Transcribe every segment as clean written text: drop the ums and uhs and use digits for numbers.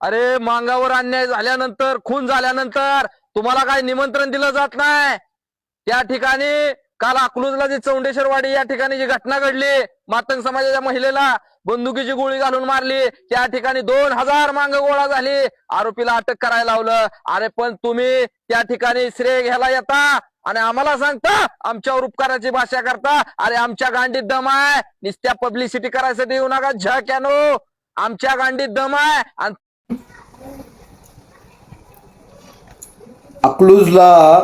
अरे मांगावर अन्याय झाल्यानंतर, खून झाल्यानंतर तुम्हाला काय निमंत्रण दिलं जात नाही? त्या ठिकाणी काल अकलूजला जी चौंडेश्वरवाडी या ठिकाणी जी घटना घडली, मातंग समाजाच्या महिलेला बंदुकीची गोळी घालून मारली, त्या ठिकाणी 2000 मांग गोळा झाली, आरोपीला अटक करायला लावलं. अरे पण तुम्ही त्या ठिकाणी श्रेय घ्यायला येता आणि आम्हाला सांगता आमच्यावर उपकाराची भाषा करता. अरे आमच्या गांडीत दम आहे, नुसत्या पब्लिसिटी करायसाठी येऊ नका झक्यानो. आमच्या गांडीत दम आहे. आणि अकलूजला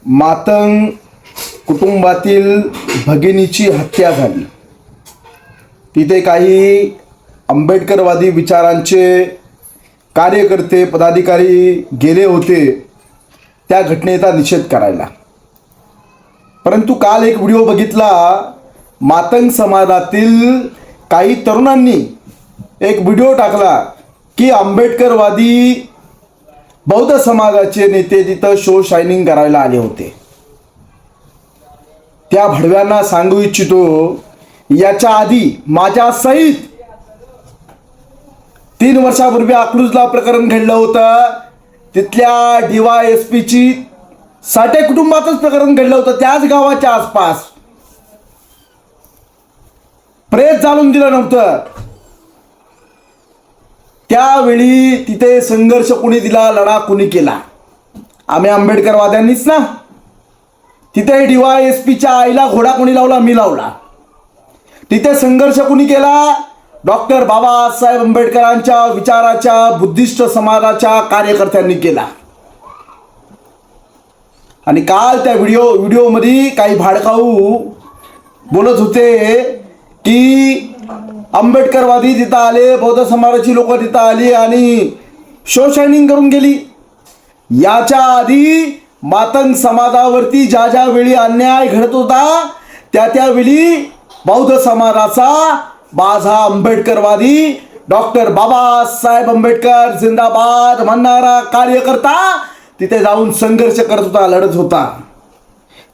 मातंग कुटुंबातील भगिनीची हत्या झाली. तिथे काही आंबेडकरवादी विचारांचे कार्यकर्ते पदाधिकारी गेले होते त्या घटनेचा निषेध करायला. परंतु काल एक व्हिडिओ बघितला, मातंग समाजातील काही तरुणांनी एक व्हिडिओ टाकला की आंबेडकरवादी बौद्ध समाजाचे नेते तिथं शो शायनिंग करायला आले होते. त्या भडव्यांना सांगू इच्छितो, याच्या आधी माझ्या सहित 3 वर्षापूर्वी अकलूजला प्रकरण घडलं होतं. तिथल्या DYSPची साठे कुटुंबातच प्रकरण घडलं होतं, त्याच गावाच्या आसपास. प्रेस जाणून दिलं नव्हतं. त्यावेळी तिथे संघर्ष कुणी दिला, लढा कुणी केला? आम्ही आंबेडकरवाद्यांनीच ना. तिथे DYSPच्या आईला घोडा कोणी लावला? मी लावला. तिथे संघर्ष कुणी केला? डॉक्टर बाबासाहेब आंबेडकरांच्या विचाराच्या बुद्धिस्ट समाजाच्या कार्यकर्त्यांनी केला. आणि काल त्या व्हिडिओमध्ये काही भाडकाऊ बोलत होते की आंबेडकरवादी तिथं आले, बौद्ध समाजाची लोक तिथं आली आणि शो शायनिंग करून गेली. याच्या आधी मातंग समाजावरती ज्या ज्या वेळी अन्याय घडत होता त्यावेळी बौद्ध समाजाचा माझा आंबेडकरवादी डॉक्टर बाबासाहेब आंबेडकर जिंदाबाद म्हणणारा कार्यकर्ता तिथे जाऊन संघर्ष करत होता, लढत होता.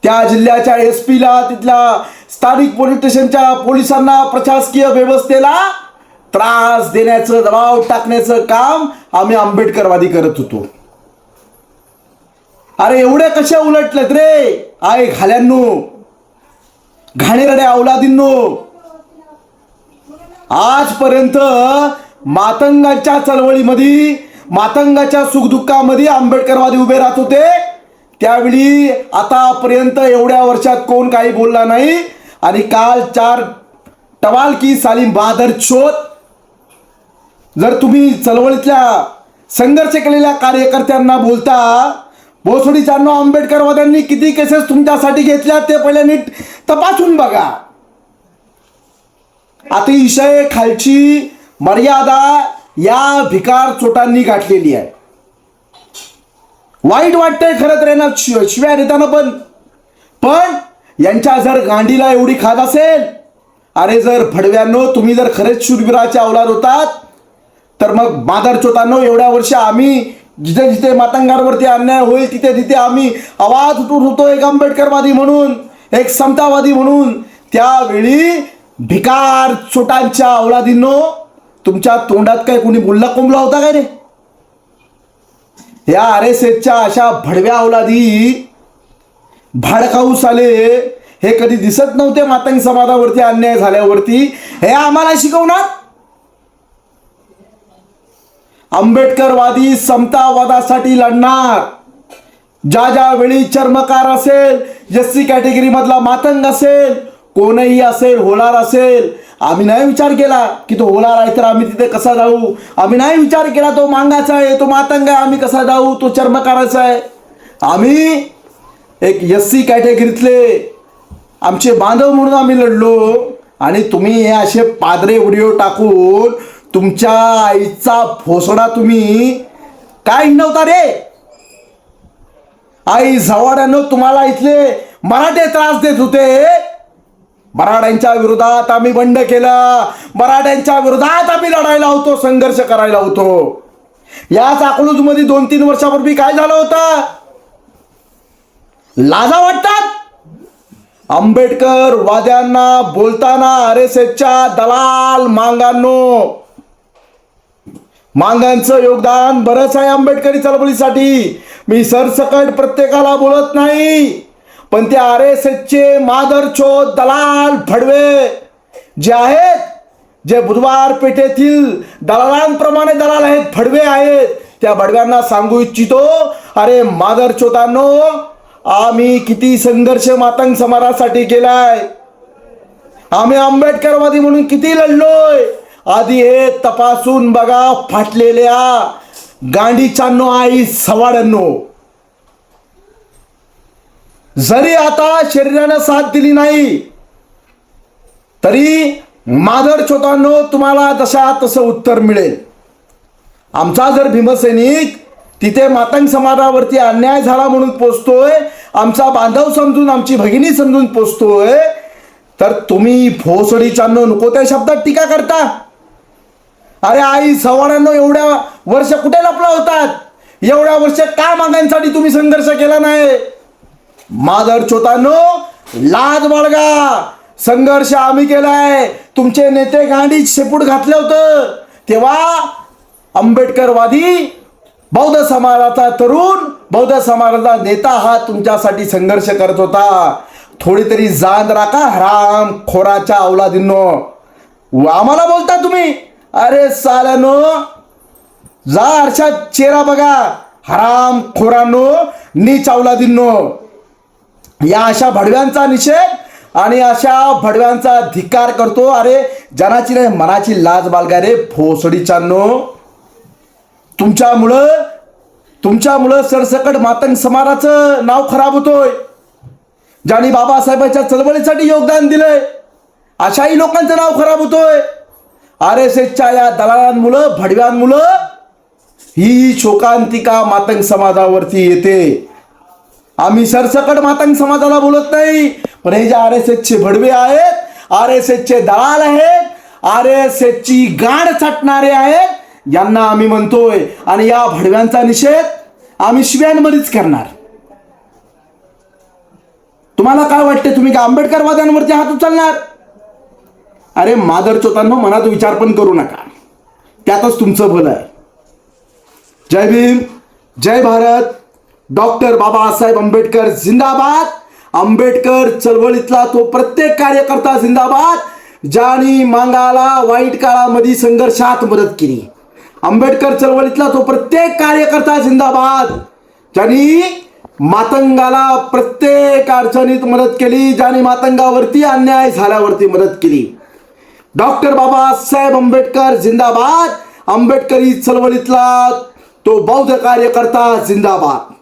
त्या जिल्ह्याच्या SP ला, तिथल्या स्थानिक पोलीस स्टेशनच्या पोलिसांना, प्रशासकीय व्यवस्थेला त्रास देण्याचं, दबाव टाकण्याचं काम आम्ही आंबेडकरवादी करत होतो. अरे एवढे कसे उलटलेत रे आय घाल्यांनो, घाणेरड्या अवलादींनो. आजपर्यंत मातंगाच्या चळवळीमध्ये, मातंगाच्या सुखदुःखामध्ये आंबेडकरवादी उभे राहत होते. त्यावेळी आतापर्यंत एवढ्या वर्षात कोण काही बोलला नाही. आणि काल 4 टवाल की सालीम बहादर चोत. जर तुम्ही चळवळीतल्या संघर्ष केलेल्या कार्यकर्त्यांना बोलता, भोसडीच्यांनो, आंबेडकरवाद्यांनी किती केसेस तुमच्यासाठी घेतल्या ते पहिले नीट तपासून बघा. अतिशय खालची मर्यादा या भिकार चोटांनी गाठलेली आहे. वाईट वाटतंय खरं तर यांना शिव्या देताना, पण यांच्या जर गांडीला एवढी खाद असेल, अरे जर भडव्यांनो तुम्ही जर खरेच शूरवीराचे अवलाद होतात तर मग बादरचोतांनो, एवढ्या वर्ष आम्ही जिथे जिथे मातंगांवरती अन्याय होईल तिथे तिथे आम्ही आवाज उठवत होतो, एक आंबेडकरवादी म्हणून, एक समतावादी म्हणून. त्यावेळी भिकार चोटांच्या अवलादींनो, तुमच्या तोंडात काय कोणी बोलला कोंबला होता काय रे? या RSSच्या अशा भडव्या अवलादी, भाडकाऊ साले हे कधी दिसत नव्हते मातंग समाजावरती अन्याय झाल्यावरती. हे आम्हाला शिकवणार? आंबेडकरवादी समतावादासाठी लढणार. ज्या ज्या वेळी चर्मकार असेल, SC कॅटेगरी मधला मातंग असेल, कोणही असेल, होलार असेल, आम्ही नाही विचार केला की तो होलार आहे तर आम्ही तिथे कसा जाऊ. आम्ही नाही विचार केला तो मांगाचा आहे, तो मातंग आहे, आम्ही कसा जाऊ, तो चर्मकाराचा आहे. आम्ही एक SC कॅटेगरीतले आमचे बांधव म्हणून आम्ही लढलो. आणि तुम्ही हे असे पादरे व्हिडिओ टाकून तुमच्या आईचा भोसडा तुम्ही काय हिणवता रे? आई झवाड्यानं तुम्हाला इथले मराठे त्रास देत होते. मराठ्यांच्या विरोधात आम्ही बंड केलं, मराठ्यांच्या विरोधात आम्ही लढायला होतो, संघर्ष करायला होतो. याच अकलूजमध्ये 2-3 वर्षापूर्वी काय झालं होतं? लाजा वाटतात आंबेडकर वाद्यांना बोलताना RSSच्या दलाल मांगांनो. मांगांचं योगदान बरंच आहे आंबेडकरी चळवळीसाठी. मी सरसकट प्रत्येकाला बोलत नाही, पण ते RSSचे मादरचोद दलाल फडवे जे आहेत, जे बुधवार पेठेतील दलालांप्रमाणे दलाल आहेत, फडवे आहेत, त्या भडव्यांना सांगू इच्छितो, अरे मादरचोदांनो, आम्ही किती संघर्ष मातंग समाजासाठी केलाय, आम्ही आंबेडकरवादी म्हणून किती लढलोय. आधी हे तपासून बघा फाटलेल्या गांडीच्यांनो, आई सवाड्यांनो. जरी आता शरीरानं साथ दिली नाही तरी मादरचोदांनो तुम्हाला जशा तसं उत्तर मिळेल. आमचा जर भीमसैनिक तिथे मातंग समाजावरती अन्याय झाला म्हणून पोचतोय, आमचा बांधव समजून, आमची भगिनी समजून पोचतोय, तर तुम्ही भोसडीच्यांनो नको त्या शब्दात टीका करता. अरे आई सवारांनो, एवढ्या वर्ष कुठे लपला होतात? एवढ्या वर्ष का मागांसाठी तुम्ही संघर्ष केला नाही? मादरचोदांनो, लाज बाळगा. संघर्ष आम्ही केलाय. तुमचे नेते गांडीत शेपूट घातलं होतं तेव्हा आंबेडकरवादी बौद्ध समाजाचा तरुण, बौद्ध समाजाचा नेता हा तुमच्यासाठी संघर्ष करत होता. थोडी तरी जाण राखा हराम खोराच्या अवलादींनो. आम्हाला बोलता तुम्ही? अरे साल्यानो, जा आरशात चेहरा बघा हराम खोरांनो, नीच अवलादींनो. या अशा भडव्यांचा निषेध आणि अशा भडव्यांचा धिक्कार करतो. अरे जनाची नाही मनाची लाज बाळगा रे भोसडीच्यांनो. तुमच्यामुळं सरसकट मातंग समाजाचं नाव खराब होतोय. ज्यांनी बाबासाहेबांच्या चळवळीसाठी योगदान दिलंय अशाही लोकांचं नाव खराब होतोय. RSSच्या या दलालांमुळं, भडव्यांमुळं ही शोकांतिका मातंग समाजावरती येते. आम्ही सरसकट मातंग समाजाला बोलत नाही, पण हे जे RSSचे भडवे आहेत, RSSचे दलाल आहेत, RSSची गाड चाटणारे आहेत, यांना आम्ही म्हणतोय. आणि या भडव्यांचा निषेध आम्ही शिव्यांमध्येच करणार. तुम्हाला काय वाटते? तुम्ही का आंबेडकरवाद्यांवरती हात उचलणार? अरे मादरचोदांनो, मनात विचार पण करू नका, त्यातच तुमचं भलं आहे. जय भीम, जय भारत. डॉक्टर बाबासाहेब आंबेडकर जिंदाबाद. आंबेडकर चळवळीतला तो प्रत्येक कार्यकर्ता जिंदाबाद, ज्यांनी मांगाला वाईट काळामध्ये संघर्षात मदत केली. आंबेडकर चळवळीतला तो प्रत्येक कार्यकर्ता जिंदाबाद, ज्यांनी मातंगाला प्रत्येक अडचणीत मदत केली, ज्यांनी मातंगावरती अन्याय झाल्यावरती मदत केली. डॉक्टर बाबासाहेब आंबेडकर जिंदाबाद. आंबेडकरी चळवळीतला तो बौद्ध कार्यकर्ता जिंदाबाद.